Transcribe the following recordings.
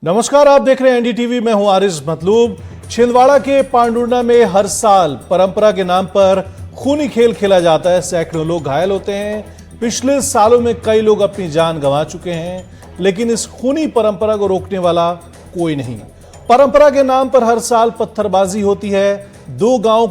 नमस्कार, आप देख रहे हैं एनडीटीवी। मैं हूं आरिज मतलूब। छिंदवाड़ा के पांडुर्ना में हर साल परंपरा के नाम पर खूनी खेल खेला जाता है। सैकड़ों लोग घायल होते हैं। पिछले सालों में कई लोग अपनी जान गंवा चुके हैं, लेकिन इस खूनी परंपरा को रोकने वाला कोई नहीं। परंपरा के नाम पर हर साल पत्थरबाजी होती है। दो गांव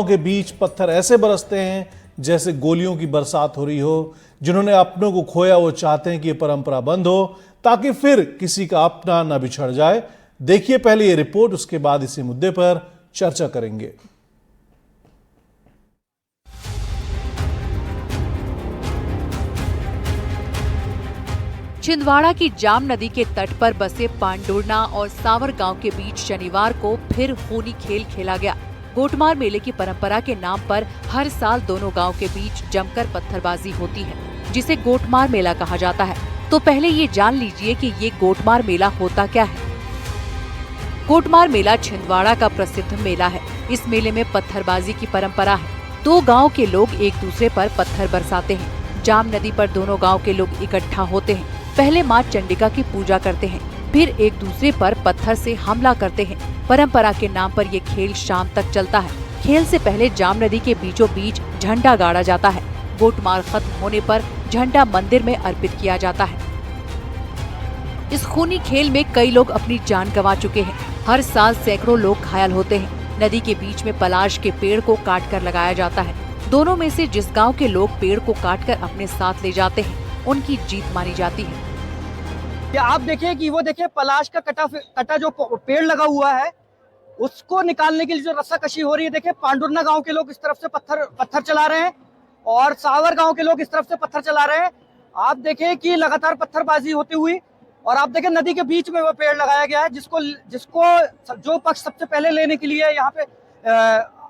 के बीच पत्थर ऐसे बरसते हैं जैसे गोलियों की बरसात हो रही हो। जिन्होंने अपनों को खोया वो चाहते हैं कि ये परंपरा बंद हो, ताकि फिर किसी का अपना न बिछड़ जाए। देखिए पहले ये रिपोर्ट, उसके बाद इसी मुद्दे पर चर्चा करेंगे। छिंदवाड़ा की जाम नदी के तट पर बसे पांडुर्ना और सावर गांव के बीच शनिवार को फिर खूनी खेल खेला गया। गोटमार मेले की परंपरा के नाम पर हर साल दोनों गांव के बीच जमकर पत्थरबाजी होती है, जिसे गोटमार मेला कहा जाता है। तो पहले ये जान लीजिए कि ये गोटमार मेला होता क्या है। गोटमार मेला छिंदवाड़ा का प्रसिद्ध मेला है। इस मेले में पत्थरबाजी की परंपरा है। दो गांव के लोग एक दूसरे पर पत्थर बरसाते हैं। जाम नदी पर दोनों गांव के लोग इकट्ठा होते हैं। पहले मां चंडिका की पूजा करते हैं, फिर एक दूसरे पर पत्थर से हमला करते हैं। परंपरा के नाम पर ये खेल शाम तक चलता है। खेल से पहले जाम नदी के बीचों बीच झंडा गाड़ा जाता है। गोटमार खत्म होने पर झंडा मंदिर में अर्पित किया जाता है। इस खूनी खेल में कई लोग अपनी जान गंवा चुके हैं। हर साल सैकड़ों लोग घायल होते हैं। नदी के बीच में पलाश के पेड़ को काटकर लगाया जाता है। दोनों में से जिस गांव के लोग पेड़ को काटकर अपने साथ ले जाते हैं, उनकी जीत मानी जाती है। या आप देखिए कि वो देखिए पलाश का कटा जो पेड़ लगा हुआ है, उसको निकालने के लिए जो रस्साकशी हो रही है। देखिए पांडुर्ना गांव के लोग इस तरफ से पत्थर चला रहे हैं और सावर गांव के लोग इस तरफ से पत्थर चला रहे हैं। आप देखिए कि लगातार पत्थरबाजी होती हुई, और आप देखिए नदी के बीच में वो पेड़ लगाया गया है, जिसको जो पक्ष सबसे पहले लेने के लिए यहाँ पे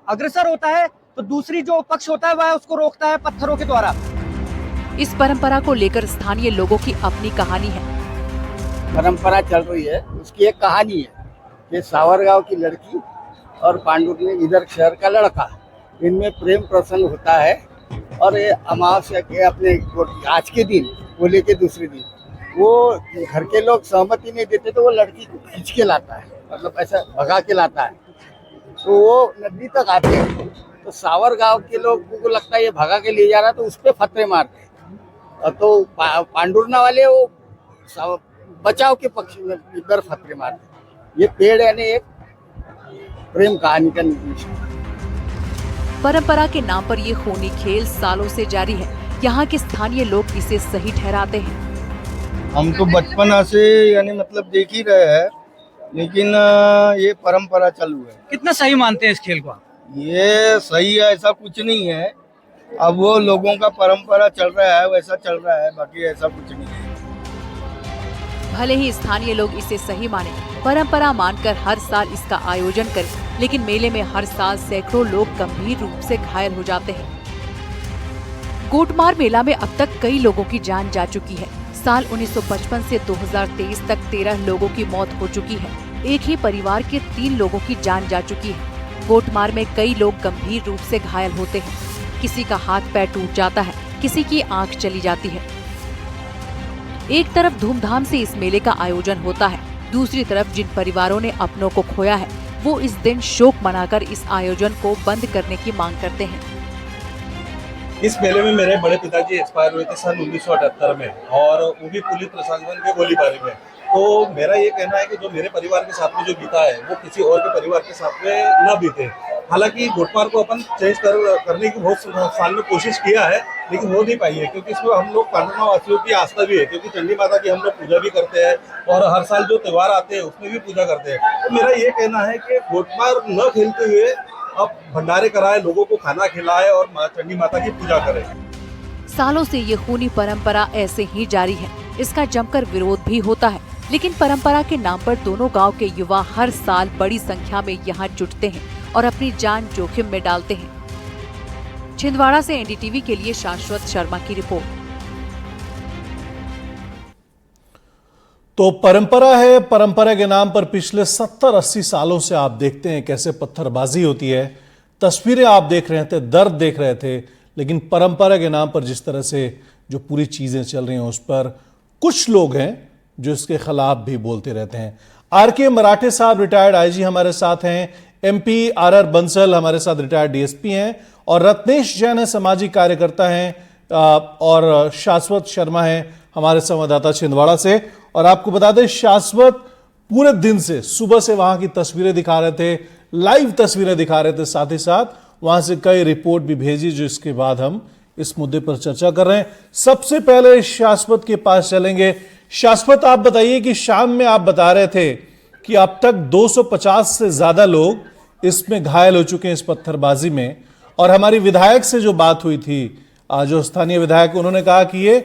अग्रसर होता है, तो दूसरी जो पक्ष होता है वह उसको रोकता है पत्थरों के द्वारा। इस परंपरा को लेकर स्थानीय लोगों की अपनी कहानी है। परंपरा चल रही है, उसकी एक कहानी है कि सावर गांव की लड़की और पांडुर्ना इधर शहर का लड़का, इनमें प्रेम प्रसंग होता है। और ये अमावस्या के अपने आज के दिन, होली के दूसरे दिन, वो घर के लोग सहमति नहीं देते तो वो लड़की को खींच के लाता है, मतलब ऐसा भगा के लाता है। तो वो नदी तक आते हैं तो सावर गांव के लोग को लगता है ये भगा के ले जा रहा है, तो उस पर फतरे मारते हैं। तो पांडुर्ना वाले वो बचाव के पक्ष में इधर फतरे मारते। ये पेड़ यानी एक प्रेम कहानी का निशान। परंपरा के नाम पर ये खूनी खेल सालों से जारी है। यहाँ के स्थानीय लोग इसे सही ठहराते हैं। हम तो बचपन से यानी मतलब देख ही रहे हैं, लेकिन ये परंपरा चालू है। कितना सही मानते हैं इस खेल को? ये सही है ऐसा कुछ नहीं है। अब वो लोगों का परंपरा चल रहा है वैसा चल रहा है, बाकी ऐसा कुछ नहीं है। भले ही स्थानीय लोग इसे सही माने, परंपरा मानकर हर साल इसका आयोजन करें, लेकिन मेले में हर साल सैकड़ों लोग गंभीर रूप से घायल हो जाते हैं। गोटमार मेला में अब तक कई लोगों की जान जा चुकी है। साल 1955 से 2023 तक 13 लोगों की मौत हो चुकी है। एक ही परिवार के 3 लोगों की जान जा चुकी है। गोटमार में कई लोग गंभीर रूप से घायल होते हैं। किसी का हाथ पैर टूट जाता है, किसी की आंख चली जाती है। एक तरफ धूमधाम से इस मेले का आयोजन होता है, दूसरी तरफ जिन परिवारों ने अपनों को खोया है, वो इस दिन शोक मनाकर इस आयोजन को बंद करने की मांग करते हैं। इस मेले में मेरे बड़े पिताजी एक्सपायर हुए थे सन 1978 में, और वो भी पुलिस प्रशासन के गोलीबारी में। तो मेरा ये कहना है कि जो मेरे परिवार के साथ में जो बीता है वो किसी और के परिवार के साथ में ना बीते। हालांकि गोटमार को अपन चेंज करने की बहुत साल में कोशिश किया है, लेकिन हो नहीं पाई है, क्योंकि इसमें हम लोग पांडुर्ना वासियों की आस्था भी है, क्योंकि चंडी माता की हम लोग पूजा भी करते हैं और हर साल जो त्योहार आते हैं उसमें भी पूजा करते हैं। तो मेरा ये कहना है कि गोटमार न खेलते हुए अब भंडारे कराए, लोगों को खाना खिलाए और चंडी माता की पूजा करें। सालों से ये खूनी परंपरा ऐसे ही जारी है। इसका जमकर विरोध भी होता है, लेकिन परंपरा के नाम पर दोनों गांव के युवा हर साल बड़ी संख्या में यहाँ जुटते हैं और अपनी जान जोखिम में डालते हैं। छिंदवाड़ा से एनडीटीवी के लिए शाश्वत शर्मा की रिपोर्ट। तो परंपरा है, परंपरा के नाम पर पिछले 70-80 सालों से आप देखते हैं कैसे पत्थरबाजी होती है। तस्वीरें आप देख रहे थे, दर्द देख रहे थे, लेकिन परंपरा के नाम पर जिस तरह से जो पूरी चीजें चल रही हैं उस पर कुछ लोग हैं जो इसके खिलाफ भी बोलते रहते हैं। आर.के. मराठे साहब रिटायर्ड आईजी हमारे साथ हैं, MP R.R. बंसल हमारे साथ रिटायर्ड DSP हैं, और रत्नेश जैन है, सामाजिक कार्यकर्ता हैं, और शाश्वत शर्मा है हमारे संवाददाता छिंदवाड़ा से। और आपको बता दें, शाश्वत पूरे दिन से सुबह से वहां की तस्वीरें दिखा रहे थे, लाइव तस्वीरें दिखा रहे थे, साथ ही साथ वहां से कई रिपोर्ट भी भेजी, जो इसके बाद हम इस मुद्दे पर चर्चा कर रहे हैं। सबसे पहले शाश्वत के पास चलेंगे। शाश्वत, आप बताइए कि शाम में आप बता रहे थे कि अब तक 250 से ज्यादा लोग इसमें घायल हो चुके हैं, इस पत्थरबाजी में, और हमारी विधायक से जो बात हुई थी, जो स्थानीय विधायक, उन्होंने कहा कि ये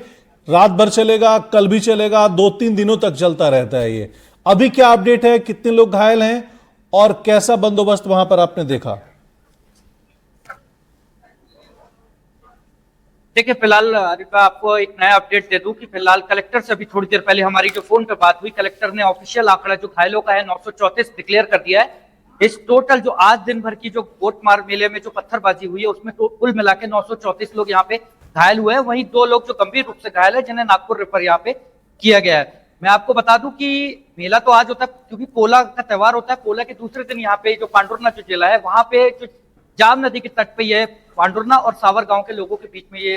रात भर चलेगा, कल भी चलेगा, 2-3 दिनों तक चलता रहता है ये। अभी क्या अपडेट है, कितने लोग घायल हैं और कैसा बंदोबस्त वहां पर आपने देखा? देखिए, फिलहाल मैं आपको एक नया अपडेट दे दूं कि फिलहाल कलेक्टर से अभी थोड़ी देर पहले हमारी जो फोन पे बात हुई, कलेक्टर ने ऑफिशियल आंकड़ा जो घायलों का है 934 डिक्लेयर कर दिया है। इस टोटल जो आज दिन भर की जो गोटमार मेले में जो पत्थरबाजी हुई है, उसमें कुल मिला के 934 लोग यहाँ पे घायल हुए हैं। वहीं 2 लोग जो गंभीर रूप से घायल है, जिन्हें नागपुर रेफर यहाँ पे किया गया है। मैं आपको बता दूं कि मेला तो आज होता है, क्योंकि पोला का त्योहार होता है। पोला के दूसरे दिन यहाँ पे जो पांडुरना जो जिला है, वहां पे जो जाम नदी के तट पे ये पांडुरना और सावर गांव के लोगों के बीच में ये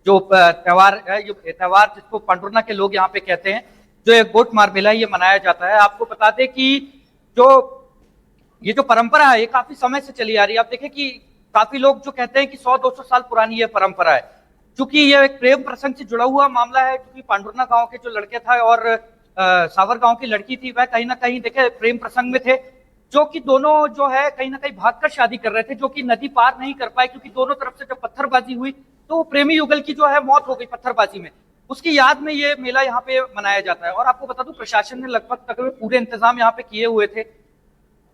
जो त्योहार है, ये त्योहार जिसको पांडुरना के लोग यहाँ पे कहते हैं, जो एक गोटमार मेला है, ये मनाया जाता है। आपको बता दें कि ये जो परंपरा है, ये काफी समय से चली आ रही है। आप देखें कि काफी लोग जो कहते हैं कि 100-200 साल पुरानी ये परंपरा है, क्योंकि ये एक प्रेम प्रसंग से जुड़ा हुआ मामला है। क्योंकि पांडुरना गांव के जो लड़के था और सावर गांव की लड़की थी, वह कहीं ना कहीं देखे प्रेम प्रसंग में थे, जो कि दोनों जो है कहीं ना कहीं भागकर शादी कर रहे थे, जो कि नदी पार नहीं कर पाए, क्योंकि दोनों तरफ से जब पत्थरबाजी हुई तो प्रेमी युगल की जो है मौत हो गई पत्थरबाजी में। उसकी याद में ये मेला यहाँ पे मनाया जाता है। और आपको बता दूं, प्रशासन ने लगभग तकरीबन पूरे इंतजाम यहाँ पे किए हुए थे।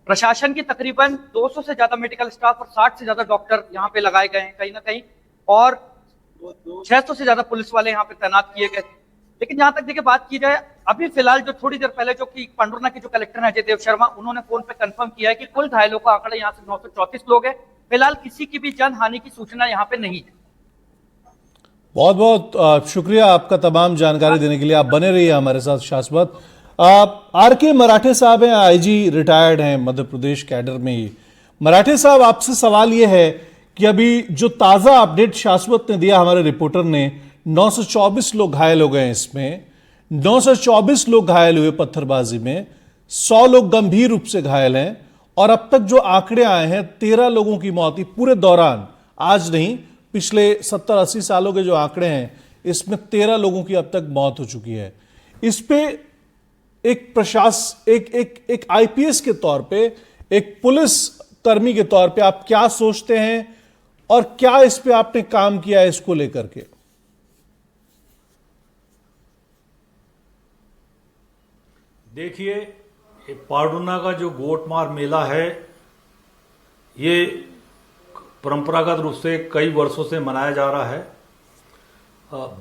प्रशासन की तकरीबन 200 से ज्यादा मेडिकल स्टाफ और 60 से ज्यादा डॉक्टर यहाँ पे लगाए गए हैं कहीं ना कहीं, और 600 से ज्यादा पुलिस वाले यहाँ पे तैनात किए गए। लेकिन जहां तक देखिए बात की जाए, अभी फिलहाल जो थोड़ी देर पहले जो कि पांडुरना के जो कलेक्टर हैं अजय देव शर्मा, उन्होंने फोन पे कंफर्म किया है कि कुल घायलों का आंकड़ा यहाँ से 934 लोग है। फिलहाल किसी की भी जान हानि की सूचना यहाँ पे नहीं है। बहुत बहुत शुक्रिया आपका तमाम जानकारी देने के लिए। आप बने रहिए हमारे साथ शाश्वत। R.के. मराठे साहब हैं, IG रिटायर्ड हैं मध्य प्रदेश कैडर में ही। मराठे साहब, आपसे सवाल यह है कि अभी जो ताजा अपडेट शाश्वत ने दिया, हमारे रिपोर्टर ने, 924 लोग घायल हो गए। इसमें 924 लोग घायल हुए पत्थरबाजी में, 100 लोग गंभीर रूप से घायल हैं, और अब तक जो आंकड़े आए हैं 13 लोगों की मौत पूरे दौरान, आज नहीं पिछले 70-80 सालों के जो आंकड़े हैं, इसमें 13 लोगों की अब तक मौत हो चुकी है। इस पे एक IPS के तौर पे, एक पुलिस कर्मी के तौर पे आप क्या सोचते हैं और क्या इस पे आपने काम किया है इसको लेकर के? देखिए, पांडुरना का जो गोटमार मेला है, ये परंपरागत रूप से कई वर्षों से मनाया जा रहा है।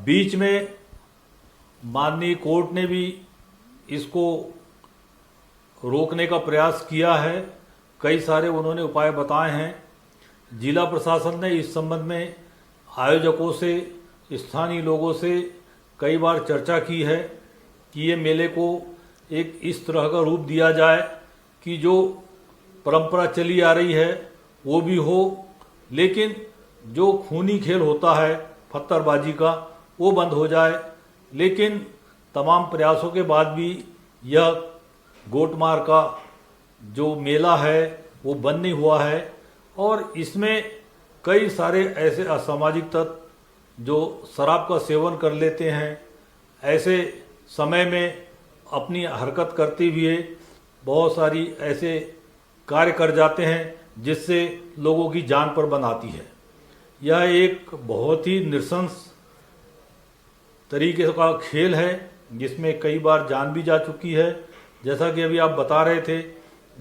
बीच में माननीय कोर्ट ने भी इसको रोकने का प्रयास किया है, कई सारे उन्होंने उपाय बताए हैं। जिला प्रशासन ने इस संबंध में आयोजकों से, स्थानीय लोगों से कई बार चर्चा की है कि ये मेले को एक इस तरह का रूप दिया जाए कि जो परंपरा चली आ रही है वो भी हो, लेकिन जो खूनी खेल होता है पत्थरबाजी का, वो बंद हो जाए। लेकिन तमाम प्रयासों के बाद भी यह गोटमार का जो मेला है वो बंद नहीं हुआ है, और इसमें कई सारे ऐसे असामाजिक तत्व जो शराब का सेवन कर लेते हैं, ऐसे समय में अपनी हरकत करते हुए बहुत सारी ऐसे कार्य कर जाते हैं जिससे लोगों की जान पर बन आती है। यह एक बहुत ही नृशंस तरीके का खेल है जिसमें कई बार जान भी जा चुकी है। जैसा कि अभी आप बता रहे थे,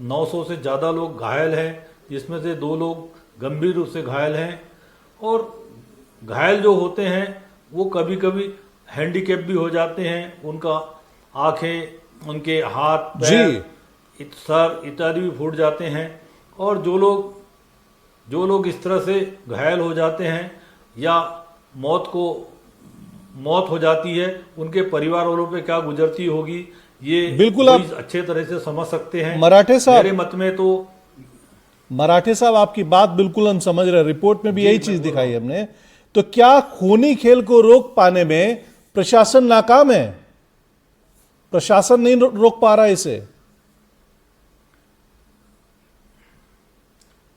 900 से ज़्यादा लोग घायल हैं, जिसमें से 2 लोग गंभीर रूप से घायल हैं, और घायल जो होते हैं वो कभी कभी हैंडीकैप भी हो जाते हैं। उनका आंखें, उनके हाथ, पैर, सर इत्यादि भी फूट जाते हैं। और जो लोग इस तरह से घायल हो जाते हैं या मौत को मौत हो जाती है उनके परिवार वालों पे क्या गुजरती होगी, ये बिल्कुल आप कोई अच्छे तरह से समझ सकते हैं। मराठे साहब, मेरे मत में तो मराठे साहब आपकी बात बिल्कुल हम समझ रहे हैं, रिपोर्ट में भी यही चीज दिखाई हमने। तो क्या खूनी खेल को रोक पाने में प्रशासन नाकाम है? प्रशासन नहीं रोक पा रहा इसे?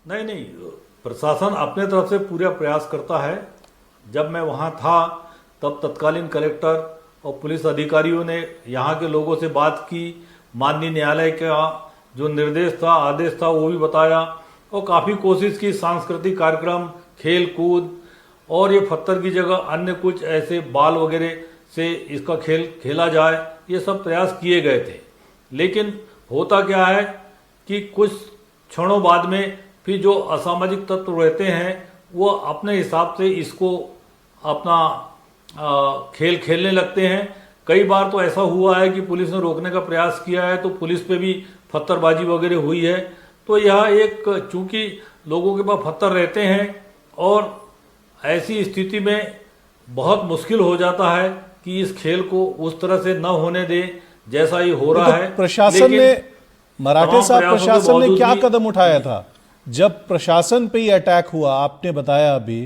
नहीं, प्रशासन अपने तरफ से पूरा प्रयास करता है। जब मैं वहाँ था तब तत्कालीन कलेक्टर और पुलिस अधिकारियों ने यहाँ के लोगों से बात की, माननीय न्यायालय का जो निर्देश था, आदेश था, वो भी बताया और काफ़ी कोशिश की, सांस्कृतिक कार्यक्रम, खेल कूद और ये पत्थर की जगह अन्य कुछ ऐसे बाल वगैरह से इसका खेल खेला जाए, ये सब प्रयास किए गए थे। लेकिन होता क्या है कि कुछ क्षणों बाद में फिर जो असामाजिक तत्व रहते हैं वो अपने हिसाब से इसको अपना खेल खेलने लगते हैं। कई बार तो ऐसा हुआ है कि पुलिस ने रोकने का प्रयास किया है तो पुलिस पे भी पत्थरबाजी वगैरह हुई है। तो यह एक, चूंकि लोगों के पास पत्थर रहते हैं और ऐसी स्थिति में बहुत मुश्किल हो जाता है कि इस खेल को उस तरह से न होने दे जैसा ये हो रहा है। प्रशासन ने, मराठे साहब, प्रशासन ने क्या कदम उठाया था जब प्रशासन पे ही अटैक हुआ? आपने बताया अभी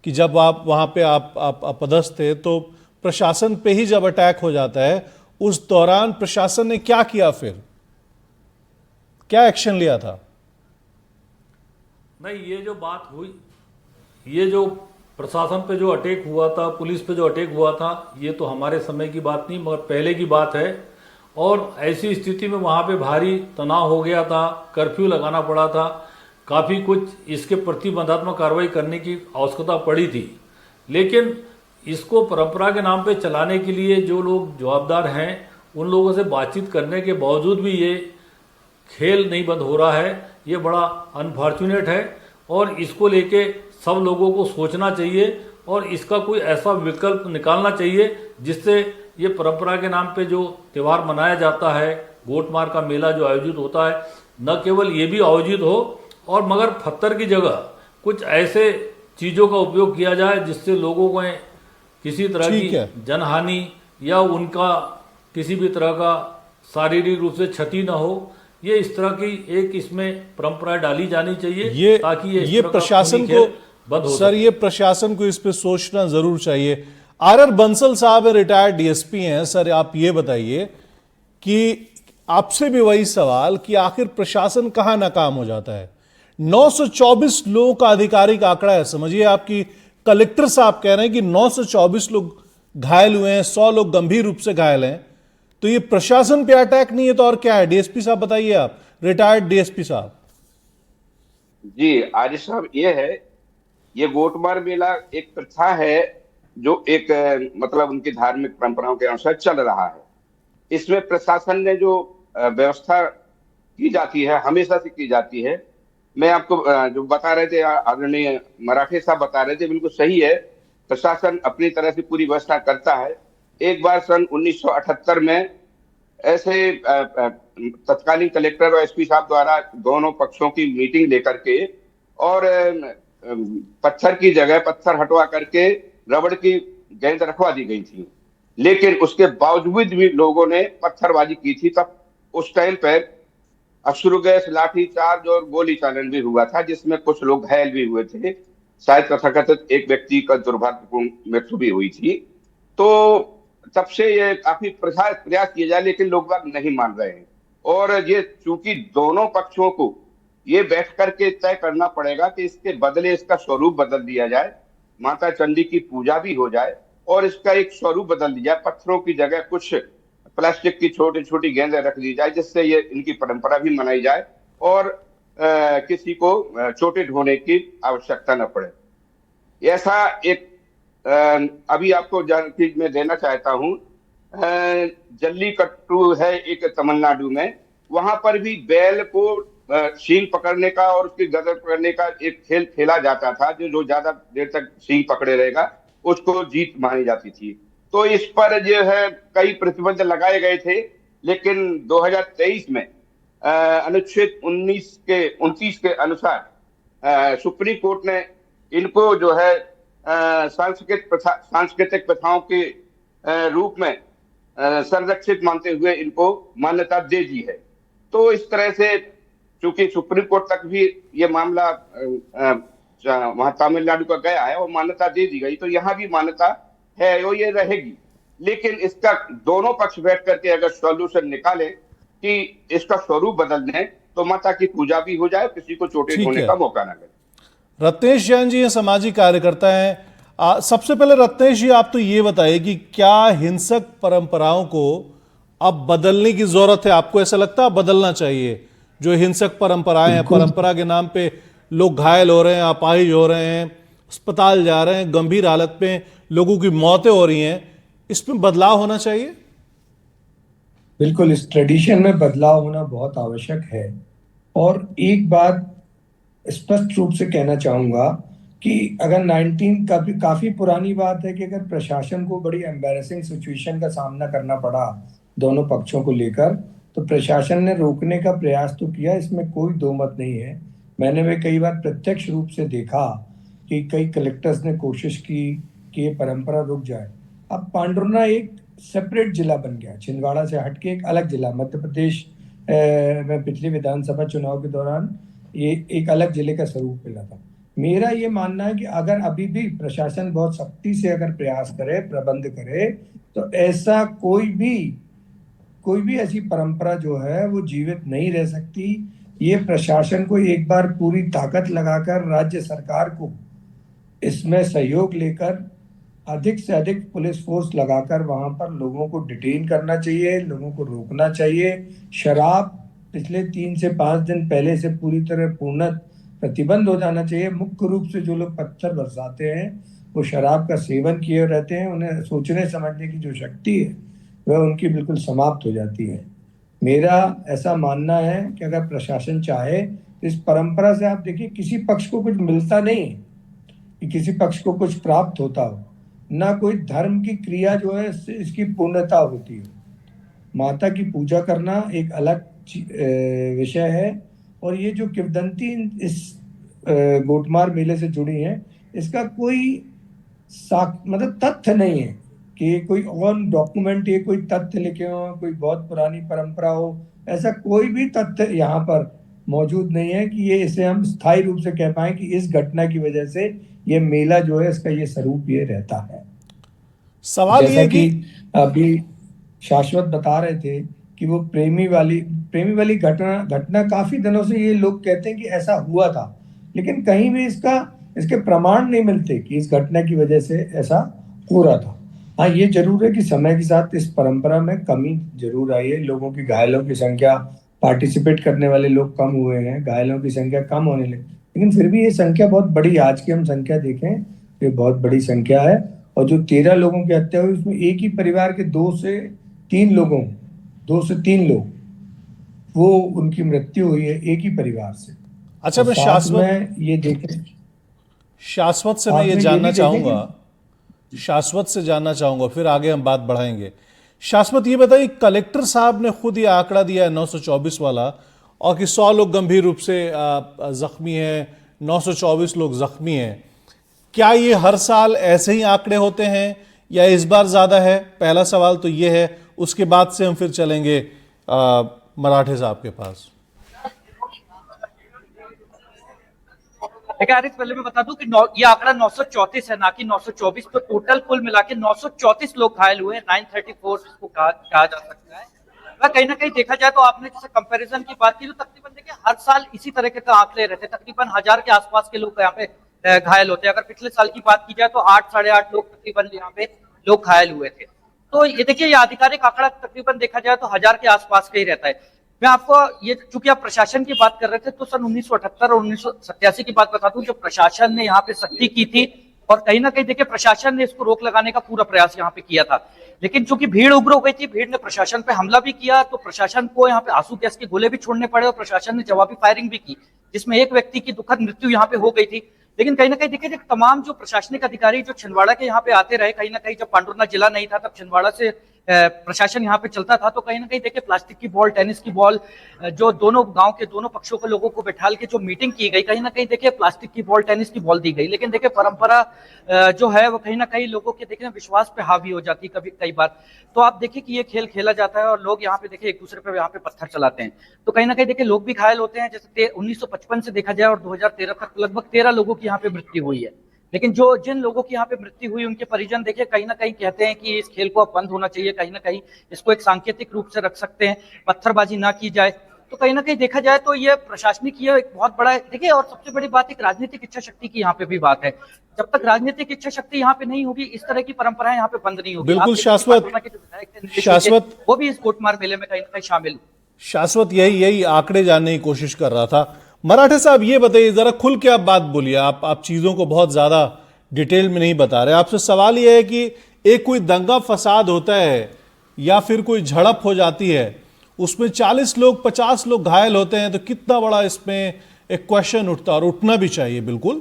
कि जब आप वहां पे आप अपदस्थ थे तो प्रशासन पे ही जब अटैक हो जाता है, उस दौरान प्रशासन ने क्या किया, फिर क्या एक्शन लिया था? नहीं, ये जो बात हुई, ये जो प्रशासन पे जो अटैक हुआ था, पुलिस पे जो अटैक हुआ था, ये तो हमारे समय की बात नहीं मगर पहले की बात है। और ऐसी स्थिति में वहाँ पे भारी तनाव हो गया था, कर्फ्यू लगाना पड़ा था, काफ़ी कुछ इसके प्रतिबंधात्मक कार्रवाई करने की आवश्यकता पड़ी थी। लेकिन इसको परंपरा के नाम पे चलाने के लिए जो लोग जवाबदार हैं उन लोगों से बातचीत करने के बावजूद भी ये खेल नहीं बंद हो रहा है। ये बड़ा अनफॉर्चुनेट है और इसको लेके सब लोगों को सोचना चाहिए और इसका कोई ऐसा विकल्प निकालना चाहिए जिससे ये परंपरा के नाम पे जो त्यौहार मनाया जाता है, गोटमार का मेला जो आयोजित होता है, न केवल ये भी आयोजित हो और मगर पत्थर की जगह कुछ ऐसे चीज़ों का उपयोग किया जाए जिससे लोगों को किसी तरह की जनहानि या उनका किसी भी तरह का शारीरिक रूप से क्षति न हो। ये इस तरह की एक इसमें परंपरा डाली जानी चाहिए ताकि ये प्रशासन को बंद हो। सर, ये प्रशासन को इस पे सोचना जरूर चाहिए। आर बंसल साहब रिटायर्ड डीएसपी हैं। सर, आप ये बताइए कि आपसे भी वही सवाल कि आखिर प्रशासन कहां नाकाम हो जाता है? 924 लोगों का आधिकारिक आंकड़ा है। समझिए, आपकी कलेक्टर साहब कह रहे हैं कि 924 लोग घायल हुए हैं, 100 लोग गंभीर रूप से घायल हैं। तो ये प्रशासन पे अटैक नहीं है तो और क्या है? डीएसपी साहब बताइए, आप रिटायर्ड डीएसपी साहब। जी आरिफ साहब, ये है, ये गोटमार मेला एक प्रथा है जो एक मतलब उनकी धार्मिक परंपराओं के अनुसार चल रहा है। इसमें प्रशासन ने जो व्यवस्था की जाती है, हमेशा से की जाती है। मैं आपको जो बता रहे थे, आदरणीय मराठे साहब बता रहे थे, बिल्कुल सही है। प्रशासन अपनी तरह से पूरी व्यवस्था करता है। एक बार सन 1978 में ऐसे तत्कालीन कलेक्टर और एसपी साहब द्वारा दोनों पक्षों की मीटिंग लेकर के और पत्थर की जगह पत्थर हटवा करके रबड़ की गेंद रखवा दी गई थी। लेकिन उसके बावजूद भी लोगों ने पत्थरबाजी की थी। तब उस टाइम पर अश्रु गैस, लाठीचार्ज और गोली चालन भी हुआ था, जिसमें कुछ लोग घायल भी हुए थे। शायद तथाकथित एक व्यक्ति का दुर्भाग्यपूर्ण मृत्यु भी हुई थी। तो तब से ये काफी प्रयास किए जाए, लेकिन लोग बाग नहीं मान रहे हैं। और ये चूंकि दोनों पक्षों को ये बैठ करके तय करना पड़ेगा कि इसके बदले इसका स्वरूप बदल दिया जाए, माता चंडी की पूजा भी हो जाए और इसका एक स्वरूप बदल दिया जाए। पत्थरों की जगह कुछ प्लास्टिक की छोटी छोटी गेंदें रख दी जाए, जिससे ये इनकी परंपरा भी मनाई जाए और किसी को चोटें ढोने की आवश्यकता न पड़े। ऐसा एक अभी आपको जानकारी मैं देना चाहता हूँ, जल्लीकट्टू है एक तमिलनाडु में, वहां पर भी बैल को सींग पकड़ने का और उसकी गर्दन पकड़ने का एक खेल खेला जाता था। जो ज्यादा देर तक सींग पकड़े रहेगा उसको जीत मानी जाती थी। तो इस पर जो है कई प्रतिबंध लगाए गए थे, लेकिन 2023 में अनुच्छेद 29 के अनुसार सुप्रीम कोर्ट ने इनको जो है सांस्कृतिक प्रथाओं के रूप में संरक्षित मानते हुए इनको मान्यता दे दी है। तो इस तरह से चूंकि सुप्रीम कोर्ट तक भी ये मामला वहां तमिलनाडु का गया है और मान्यता दे दी गई, तो यहाँ भी मान्यता है और ये रहेगी। लेकिन इसका दोनों पक्ष बैठ करके अगर सॉल्यूशन निकाले कि इसका स्वरूप बदल दें तो माता की पूजा भी हो जाए, किसी को चोटें ठीक होने है। का मौका ना मिले। रत्नेश जैन जी ये सामाजिक कार्यकर्ता हैं। सबसे पहले रत्नेश जी आप तो ये बताइए कि क्या हिंसक परंपराओं को अब बदलने की जरूरत है? आपको ऐसा लगता है बदलना चाहिए? जो हिंसक परंपराएं हैं, परंपरा के नाम पे लोग घायल हो रहे हैं, अपाहिज हो रहे हैं, अस्पताल जा रहे हैं, गंभीर हालत में लोगों की मौतें हो रही हैं, इसमें बदलाव होना चाहिए? बिल्कुल, इस ट्रेडिशन में बदलाव होना बहुत आवश्यक है। और एक बात स्पष्ट रूप से कहना चाहूंगा कि अगर 19 काफी पुरानी बात है कि अगर प्रशासन को बड़ी एम्बैरेसिंग सिचुएशन का सामना करना पड़ा दोनों पक्षों को लेकर, तो प्रशासन ने रोकने का प्रयास तो किया, इसमें कोई दो मत नहीं है। मैंने भी कई बार प्रत्यक्ष रूप से देखा कि कई कलेक्टर्स ने कोशिश की कि ये परंपरा रुक जाए। अब पांडुरना एक सेपरेट जिला बन गया, छिंदवाड़ा से हटके एक अलग जिला। मध्य प्रदेश में पिछले विधानसभा चुनाव के दौरान ये एक अलग जिले का स्वरूप मिला था। मेरा ये मानना है कि अगर अभी भी प्रशासन बहुत सख्ती से अगर प्रयास करे, प्रबंध करे, तो ऐसा कोई भी ऐसी परंपरा जो है वो जीवित नहीं रह सकती। ये प्रशासन को एक बार पूरी ताकत लगाकर, राज्य सरकार को इसमें सहयोग लेकर, अधिक से अधिक पुलिस फोर्स लगाकर वहां पर लोगों को डिटेन करना चाहिए, लोगों को रोकना चाहिए। शराब पिछले 3 से 5 दिन पहले से पूरी तरह पूर्ण प्रतिबंध हो जाना चाहिए। मुख्य रूप से जो लोग पत्थर बरसाते हैं वो शराब का सेवन किए रहते हैं, उन्हें सोचने समझने की जो शक्ति है वह उनकी बिल्कुल समाप्त हो जाती है। मेरा ऐसा मानना है कि अगर प्रशासन चाहे, इस परंपरा से आप देखिए किसी पक्ष को कुछ मिलता नहीं है कि किसी पक्ष को कुछ प्राप्त होता हो, ना कोई धर्म की क्रिया जो है इसकी पूर्णता होती है। माता की पूजा करना एक अलग विषय है, और ये जो किंवदंती इस गोटमार मेले से जुड़ी है, इसका कोई मतलब तथ्य नहीं है कि कोई ऑन डॉक्यूमेंट ये कोई तथ्य लिखे हो, कोई बहुत पुरानी परंपरा हो, ऐसा कोई भी तथ्य यहाँ पर मौजूद नहीं है कि ये इसे हम स्थायी रूप से कह पाए कि इस घटना की वजह से ये मेला जो है इसका ये स्वरूप ये रहता है। सवाल ये कि अभी शाश्वत बता रहे थे कि वो प्रेमी वाली घटना काफी दिनों से ये लोग कहते हैं कि ऐसा हुआ था, लेकिन कहीं भी इसके प्रमाण नहीं मिलते कि इस घटना की वजह से ऐसा हो रहा था। हाँ, ये जरूर है कि समय के साथ इस परंपरा में कमी जरूर आई है। लोगों की, घायलों की संख्या, पार्टिसिपेट करने वाले लोग कम हुए हैं, घायलों की संख्या कम होने लगी, लेकिन फिर भी ये संख्या बहुत बड़ी, आज की हम संख्या देखें ये बहुत बड़ी संख्या है। और जो 13 लोगों की हत्या हुई उसमें एक ही परिवार के 2 से 3 लोग वो उनकी मृत्यु हुई है एक ही परिवार से। अच्छा, मैं शाश्वत से मैं ये जानना चाहूंगा, शाश्वत से जानना चाहूंगा, फिर आगे हम बात बढ़ाएंगे। शाश्वत ये बताइए, कलेक्टर साहब ने खुद ये आंकड़ा दिया है 924 वाला, और कि 100 लोग गंभीर रूप से जख्मी हैं, 924 लोग जख्मी हैं। क्या ये हर साल ऐसे ही आंकड़े होते हैं या इस बार ज्यादा है? पहला सवाल तो ये है, उसके बाद से हम फिर चलेंगे मराठे साहब के पास। देखिए आरिफ, पहले मैं बता दूं कि ये आंकड़ा 934 है, ना कि 924। तो टोटल कुल मिला के 934 लोग घायल हुए, 934 इसको कहा जा सकता है। कहीं ना कहीं देखा जाए तो आपने जैसे कंपैरिजन की बात की, तो तकरीबन देखिए हर साल इसी तरह के आंकड़े रहते, तकरीबन 1000 के आसपास के लोग यहाँ पे घायल होते हैं। अगर पिछले साल की बात की जाए तो 8 साढ़े 8 लोग तकरीबन यहाँ पे लोग घायल हुए थे। तो ये देखिए, ये आधिकारिक आंकड़ा तकरीबन देखा जाए तो 1000 के आसपास का ही रहता है। मैं आपको ये, चूंकि आप प्रशासन की बात कर रहे थे, तो सन 1978 और 1987 की बात बता दूं, जब प्रशासन ने यहाँ पे सख्ती की थी, और कहीं ना कहीं देखिए प्रशासन ने इसको रोक लगाने का पूरा प्रयास यहाँ पे किया था। लेकिन चूंकि भीड़ उग्र हो गई थी, भीड़ ने प्रशासन पे हमला भी किया, तो प्रशासन को यहाँ पे आंसू गैस के गोले भी छोड़ने पड़े और प्रशासन ने जवाबी फायरिंग भी की, जिसमें एक व्यक्ति की दुखद मृत्यु यहाँ पे हो गई थी। लेकिन कहीं ना कहीं देखिए, तमाम जो प्रशासनिक अधिकारी जो छिंदवाड़ा के यहाँ पे आते रहे, कहीं ना कहीं जब पांडुरना जिला नहीं था तब छिंदवाड़ा से प्रशासन यहाँ पे चलता था, तो कहीं ना कहीं देखिए प्लास्टिक की बॉल, टेनिस की बॉल, जो दोनों गांव के दोनों पक्षों के लोगों को बैठाल के जो मीटिंग की गई, कहीं ना कहीं देखिए प्लास्टिक की बॉल, टेनिस की बॉल दी गई। लेकिन देखिए परंपरा जो है वो कहीं ना कहीं लोगों के देखिए विश्वास पे हावी हो जाती है कई बार। तो आप देखिए कि ये खेल खेला जाता है और लोग यहाँ पे देखिए एक दूसरे पे यहाँ पे पत्थर चलाते हैं, तो कहीं ना कहीं देखिए लोग भी घायल होते हैं। जैसे 1955 से देखा जाए और 2013 तक लगभग 13 लोगों की यहाँ पे मृत्यु हुई है। लेकिन जिन लोगों की यहाँ पे मृत्यु हुई उनके परिजन देखिए कहीं ना कहीं कहते हैं कि इस खेल को अब बंद होना चाहिए, कहीं ना कहीं इसको एक सांकेतिक रूप से रख सकते हैं, पत्थरबाजी ना की जाए। तो कहीं ना कहीं देखा जाए तो ये प्रशासनिक ये एक बहुत बड़ा देखिए, और सबसे बड़ी बात एक राजनीतिक इच्छा शक्ति की यहाँ पे भी बात है। जब तक राजनीतिक इच्छा शक्ति यहाँ पे नहीं होगी, इस तरह की परंपराएं यहाँ पे बंद नहीं होगी। बिल्कुल शाश्वत, वो भी इस गोटमार मेले में कहीं ना कहीं शामिल। शाश्वत यही आंकड़े जानने की कोशिश कर रहा था। मराठे साहब ये बताइए, जरा खुल के आप बात बोलिए। आप चीजों को बहुत ज्यादा डिटेल में नहीं बता रहे। आपसे सवाल यह है कि एक कोई दंगा फसाद होता है या फिर कोई झड़प हो जाती है, उसमें 40 लोग 50 लोग घायल होते हैं, तो कितना बड़ा इसमें एक क्वेश्चन उठता है, और उठना भी चाहिए बिल्कुल।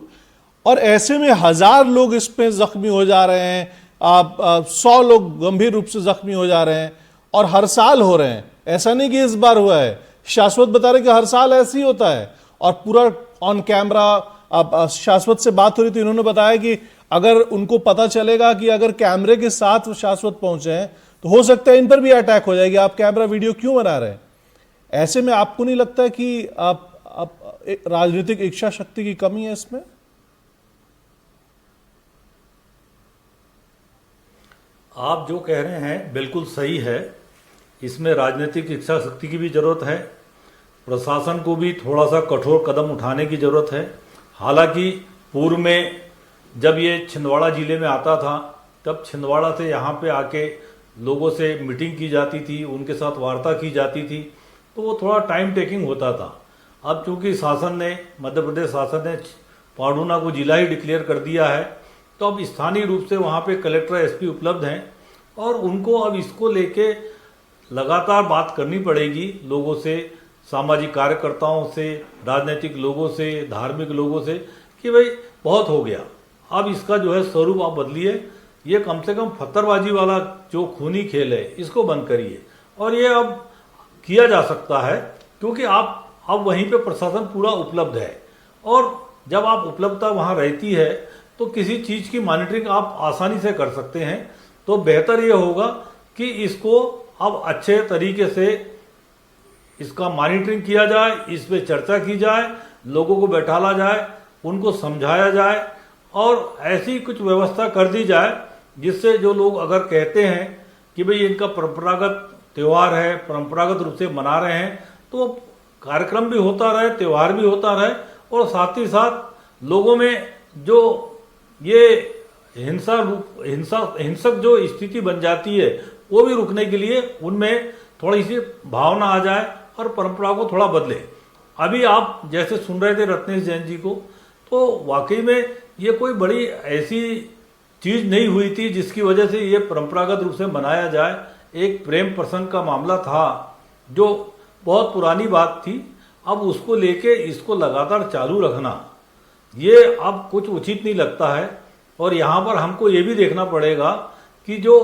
और ऐसे में 1000 लोग इसमें जख्मी हो जा रहे हैं, 100 लोग गंभीर रूप से जख्मी हो जा रहे हैं, और हर साल हो रहे हैं। ऐसा नहीं कि इस बार हुआ है। शाश्वत बता रहे कि हर साल ऐसे ही होता है, और पूरा ऑन कैमरा। अब शाश्वत से बात हो रही थी, उन्होंने बताया कि अगर उनको पता चलेगा कि अगर कैमरे के साथ वो शाश्वत पहुंचे हैं तो हो सकता है इन पर भी अटैक हो जाएगी। आप कैमरा वीडियो क्यों बना रहे हैं? ऐसे में आपको नहीं लगता कि आप राजनीतिक इच्छा शक्ति की कमी है इसमें? आप जो कह रहे हैं बिल्कुल सही है। इसमें राजनीतिक इच्छा शक्ति की भी जरूरत है, प्रशासन को भी थोड़ा सा कठोर कदम उठाने की जरूरत है। हालांकि पूर्व में जब ये छिंदवाड़ा जिले में आता था, तब छिंदवाड़ा से यहाँ पे आके लोगों से मीटिंग की जाती थी, उनके साथ वार्ता की जाती थी, तो वो थोड़ा टाइम टेकिंग होता था। अब चूंकि शासन ने, मध्य प्रदेश शासन ने पांडुना को जिला ही डिक्लेयर कर दिया है, तो अब स्थानीय रूप से वहाँ पे कलेक्टर एसपी उपलब्ध हैं, और उनको अब इसको लेके लगातार बात करनी पड़ेगी लोगों से, सामाजिक कार्यकर्ताओं से, राजनीतिक लोगों से, धार्मिक लोगों से, कि भाई बहुत हो गया, अब इसका जो है स्वरूप आप बदलिए। ये कम से कम पत्थरबाजी वाला जो खूनी खेल है इसको बंद करिए। और ये अब किया जा सकता है क्योंकि आप अब वहीं पे प्रशासन पूरा उपलब्ध है, और जब आप उपलब्धता वहाँ रहती है तो किसी चीज़ की मॉनिटरिंग आप आसानी से कर सकते हैं। तो बेहतर ये होगा कि इसको अब अच्छे तरीके से इसका मॉनिटरिंग किया जाए, इस पे चर्चा की जाए, लोगों को बैठाला जाए, उनको समझाया जाए, और ऐसी कुछ व्यवस्था कर दी जाए जिससे जो लोग अगर कहते हैं कि भाई इनका परंपरागत त्यौहार है, परंपरागत रूप से मना रहे हैं, तो कार्यक्रम भी होता रहे, त्यौहार भी होता रहे, और साथ ही साथ लोगों में जो ये हिंसक जो स्थिति बन जाती है वो भी रुकने के लिए उनमें थोड़ी सी भावना आ जाए और परंपरा को थोड़ा बदले। अभी आप जैसे सुन रहे थे रत्नेश जैन जी को, तो वाकई में ये कोई बड़ी ऐसी चीज नहीं हुई थी जिसकी वजह से ये परंपरागत रूप से मनाया जाए। एक प्रेम प्रसंग का मामला था जो बहुत पुरानी बात थी, अब उसको लेके इसको लगातार चालू रखना ये अब कुछ उचित नहीं लगता है। और यहाँ पर हमको ये भी देखना पड़ेगा कि जो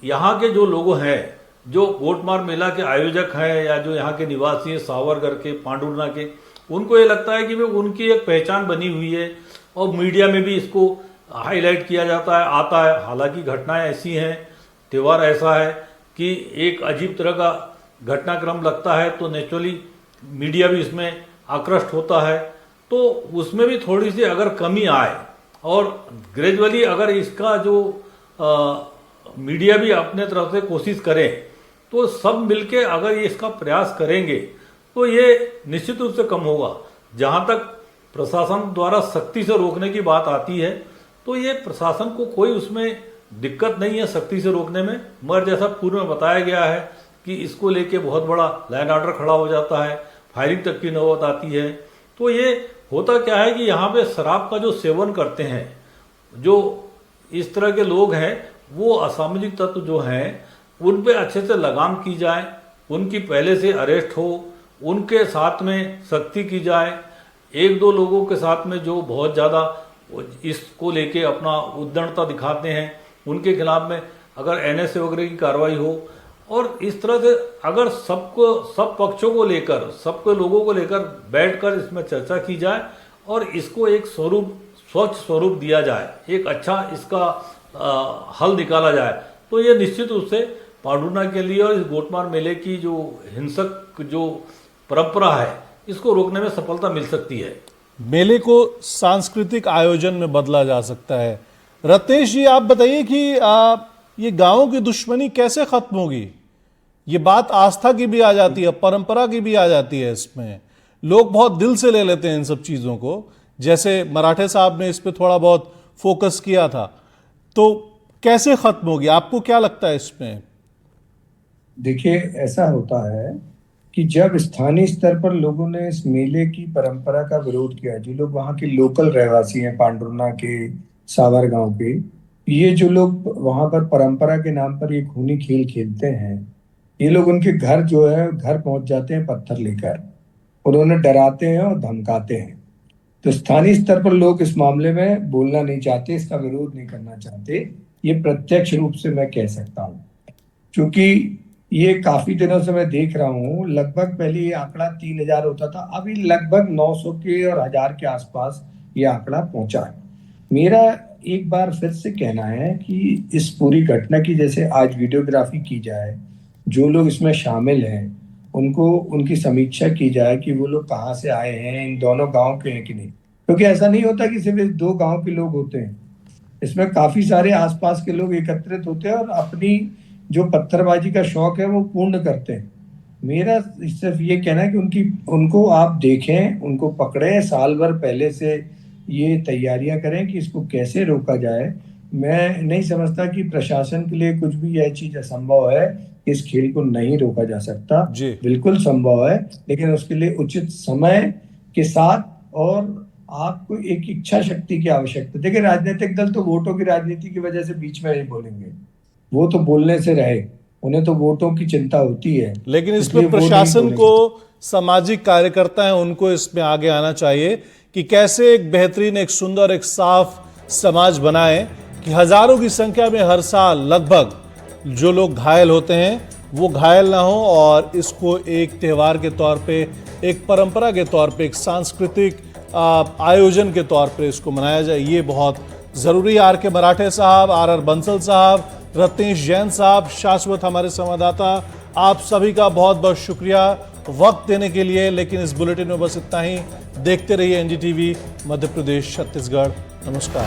यहाँ के जो लोग हैं, जो गोटमार मेला के आयोजक हैं या जो यहाँ के निवासी हैं, सावरगर के, पांडुरना के, उनको ये लगता है कि वे उनकी एक पहचान बनी हुई है और मीडिया में भी इसको हाईलाइट किया जाता है, आता है। हालांकि घटनाएं ऐसी हैं, त्यौहार ऐसा है कि एक अजीब तरह का घटनाक्रम लगता है तो नेचुरली मीडिया भी इसमें आकृष्ट होता है। तो उसमें भी थोड़ी सी अगर कमी आए और ग्रेजुअली अगर इसका जो मीडिया भी अपने तरफ से कोशिश करे, तो सब मिलके अगर ये इसका प्रयास करेंगे तो ये निश्चित रूप से कम होगा। जहाँ तक प्रशासन द्वारा सख्ती से रोकने की बात आती है, तो ये प्रशासन को कोई उसमें दिक्कत नहीं है सख्ती से रोकने में, मगर जैसा पूर्व में बताया गया है कि इसको लेके बहुत बड़ा लैंड ऑर्डर खड़ा हो जाता है, फायरिंग तक की नौबत आती है। तो ये होता क्या है कि यहाँ पे शराब का जो सेवन करते हैं, जो इस तरह के लोग हैं, वो असामाजिक तत्व जो हैं, उन पे अच्छे से लगाम की जाए, उनकी पहले से अरेस्ट हो, उनके साथ में सख्ती की जाए। एक दो लोगों के साथ में जो बहुत ज़्यादा इसको लेके अपना उद्दंडता दिखाते हैं, उनके खिलाफ में अगर एनएसए वगैरह की कार्रवाई हो, और इस तरह से अगर सब पक्षों को लेकर, सबके लोगों को लेकर बैठकर इसमें चर्चा की जाए और इसको एक स्वच्छ स्वरूप दिया जाए, एक अच्छा इसका हल निकाला जाए, तो ये निश्चित रूप से पांडुर्ना के लिए और इस गोटमार मेले की जो हिंसक जो परंपरा है, इसको रोकने में सफलता मिल सकती है। मेले को सांस्कृतिक आयोजन में बदला जा सकता है। रत्नेश जी, आप बताइए कि ये गांवों की दुश्मनी कैसे खत्म होगी? ये बात आस्था की भी आ जाती है, परंपरा की भी आ जाती है। इसमें लोग बहुत दिल से ले लेते हैं इन सब चीजों को, जैसे मराठे साहब ने इस पे थोड़ा बहुत फोकस किया था, तो कैसे खत्म होगी? आपको क्या लगता है इसमें? देखिए, ऐसा होता है कि जब स्थानीय स्तर पर लोगों ने इस मेले की परंपरा का विरोध किया, जो लोग वहाँ के लोकल रहवासी हैं, पांडुर्ना के, सावर गांव के, ये जो लोग वहाँ पर परंपरा के नाम पर ये खूनी खेल खेलते हैं, ये लोग उनके घर जो है घर पहुंच जाते हैं पत्थर लेकर, उन्होंने डराते हैं और धमकाते हैं। तो स्थानीय स्तर पर लोग इस मामले में बोलना नहीं चाहते, इसका विरोध नहीं करना चाहते, ये प्रत्यक्ष रूप से मैं कह सकता हूँ। क्योंकि ये काफी दिनों से मैं देख रहा हूँ, लगभग पहले ये आंकड़ा 3000 होता था, अभी लगभग 900 के और 1000 के आसपास ये आंकड़ा पहुंचा है। मेरा एक बार फिर से कहना है कि इस पूरी घटना की जैसे आज वीडियोग्राफी की जाए, जो लोग इसमें शामिल हैं उनको उनकी समीक्षा की जाए कि वो लोग कहाँ से आए हैं, इन दोनों गांव के हैं कि नहीं, क्योंकि ऐसा नहीं होता कि सिर्फ 2 गांव के लोग होते हैं, इसमें काफी सारे आसपास के लोग एकत्रित होते हैं और अपनी जो पत्थरबाजी का शौक है वो पूर्ण करते हैं। मेरा सिर्फ ये कहना है कि उनको आप देखें, उनको पकड़ें, साल भर पहले से ये तैयारियां करें कि इसको कैसे रोका जाए। मैं नहीं समझता कि प्रशासन के लिए कुछ भी यह चीज असंभव है, इस खेल को नहीं रोका जा सकता, बिल्कुल संभव है, लेकिन उसके लिए उचित समय के साथ और आपको एक इच्छा शक्ति की आवश्यकता। देखिए, राजनीतिक दल तो वोटों की राजनीति की वजह से बीच में ही बोलेंगे, वो तो बोलने से रहे, उन्हें तो वोटों की चिंता होती है, लेकिन इसमें प्रशासन को, सामाजिक कार्यकर्ता हैं, उनको इसमें आगे आना चाहिए कि कैसे एक बेहतरीन, एक सुंदर, एक साफ समाज बनाएं कि हजारों की संख्या में हर साल लगभग जो लोग घायल होते हैं वो घायल ना हो, और इसको एक त्यौहार के तौर पे, एक परंपरा के तौर पे, एक सांस्कृतिक आयोजन के तौर पे इसको मनाया जाए। ये बहुत जरूरी। आर के मराठे साहब, RR बंसल साहब, रत्नेश जैन साहब, शाश्वत हमारे संवाददाता, आप सभी का बहुत बहुत शुक्रिया वक्त देने के लिए। लेकिन इस बुलेटिन में बस इतना ही। देखते रहिए NDTV मध्य प्रदेश छत्तीसगढ़। नमस्कार।